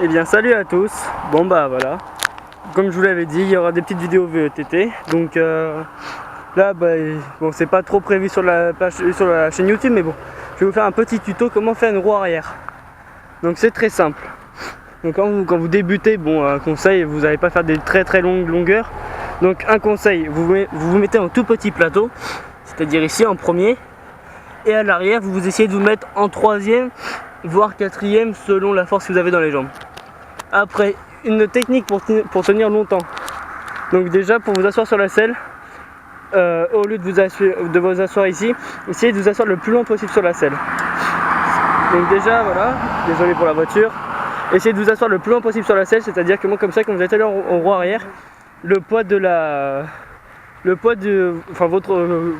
Eh bien salut à tous, bon bah voilà, comme je vous l'avais dit, il y aura des petites vidéos VETT, donc là bah, bon c'est pas trop prévu sur la chaîne YouTube, mais bon, je vais vous faire un petit tuto comment faire une roue arrière. Donc c'est très simple, donc quand vous débutez, bon un conseil, vous n'allez pas faire des très longues longueurs, donc un conseil, vous mettez en tout petit plateau, c'est-à-dire ici en premier, et à l'arrière vous essayez de vous mettre en troisième, voire quatrième selon la force que vous avez dans les jambes. Après, une technique pour tenir longtemps. Donc déjà, pour vous asseoir sur la selle, au lieu de vous asseoir ici, essayez de vous asseoir le plus loin possible sur la selle. Donc déjà, voilà, désolé pour la voiture. Essayez de vous asseoir le plus loin possible sur la selle, c'est-à-dire que moi, comme ça, quand vous êtes allé en roue arrière, le poids de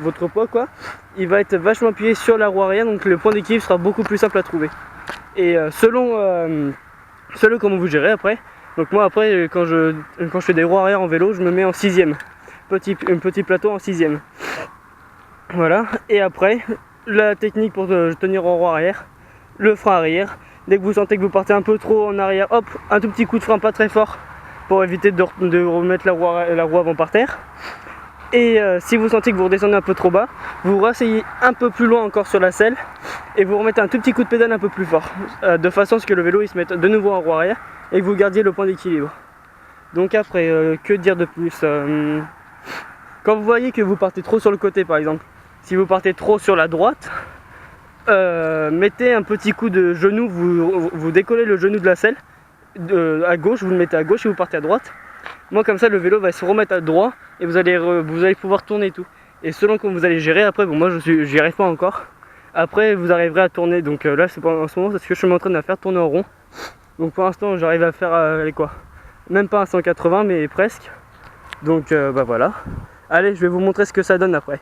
votre poids quoi, il va être vachement appuyé sur la roue arrière, donc le point d'équilibre sera beaucoup plus simple à trouver. Et selon comment vous gérez après. Donc moi après quand je fais des roues arrière en vélo, je me mets en sixième, petit plateau en sixième. Voilà. Et après la technique pour tenir en roue arrière, le frein arrière. Dès que vous sentez que vous partez un peu trop en arrière, hop, un tout petit coup de frein pas très fort pour éviter de remettre la roue avant par terre. Et si vous sentez que vous redescendez un peu trop bas, vous rasseyez un peu plus loin encore sur la selle et vous remettez un tout petit coup de pédale un peu plus fort, de façon à ce que le vélo il se mette de nouveau en roue arrière et que vous gardiez le point d'équilibre. Donc après, que dire de plus, quand vous voyez que vous partez trop sur le côté par exemple, si vous partez trop sur la droite, mettez un petit coup de genou, vous décollez le genou de la selle à gauche, vous le mettez à gauche et vous partez à droite. Moi comme ça le vélo va se remettre à droit et vous allez pouvoir tourner tout. Et selon comment vous allez gérer après, bon moi j'y arrive pas encore. Après vous arriverez à tourner, donc là c'est pas en ce moment, c'est ce que je suis en train de faire tourner en rond. Donc pour l'instant j'arrive à faire même pas un 180 mais presque. Donc bah voilà. Allez, je vais vous montrer ce que ça donne après.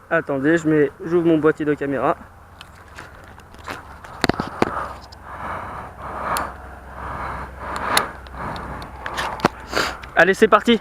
Attendez, j'ouvre mon boîtier de caméra. Allez, c'est parti!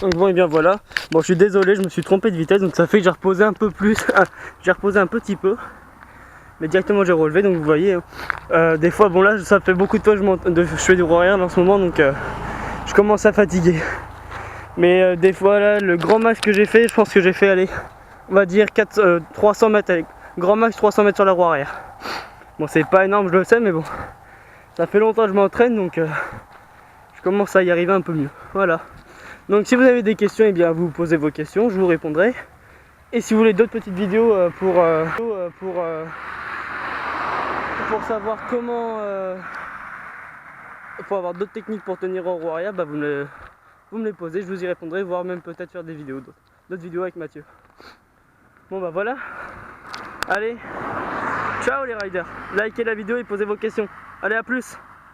Donc bon et bien voilà, bon je suis désolé, je me suis trompé de vitesse, donc ça fait que j'ai reposé un peu plus, j'ai reposé un petit peu, mais directement j'ai relevé, donc vous voyez, des fois, bon là ça fait beaucoup de fois que je fais du roue arrière en ce moment, donc je commence à fatiguer. Mais des fois là, le grand max que j'ai fait, je pense que j'ai fait, allez, on va dire 300 mètres, allez, grand max 300 mètres sur la roue arrière. Bon c'est pas énorme, je le sais, mais bon, ça fait longtemps que je m'entraîne, donc je commence à y arriver un peu mieux, voilà. Donc si vous avez des questions, eh bien vous posez vos questions, je vous répondrai. Et si vous voulez d'autres petites vidéos pour savoir comment pour avoir d'autres techniques pour tenir au roi arrière, bah vous me les posez, je vous y répondrai, voire même peut-être faire des vidéos, d'autres vidéos avec Mathieu. Bon bah voilà, allez, ciao les riders, likez la vidéo et posez vos questions, allez à plus.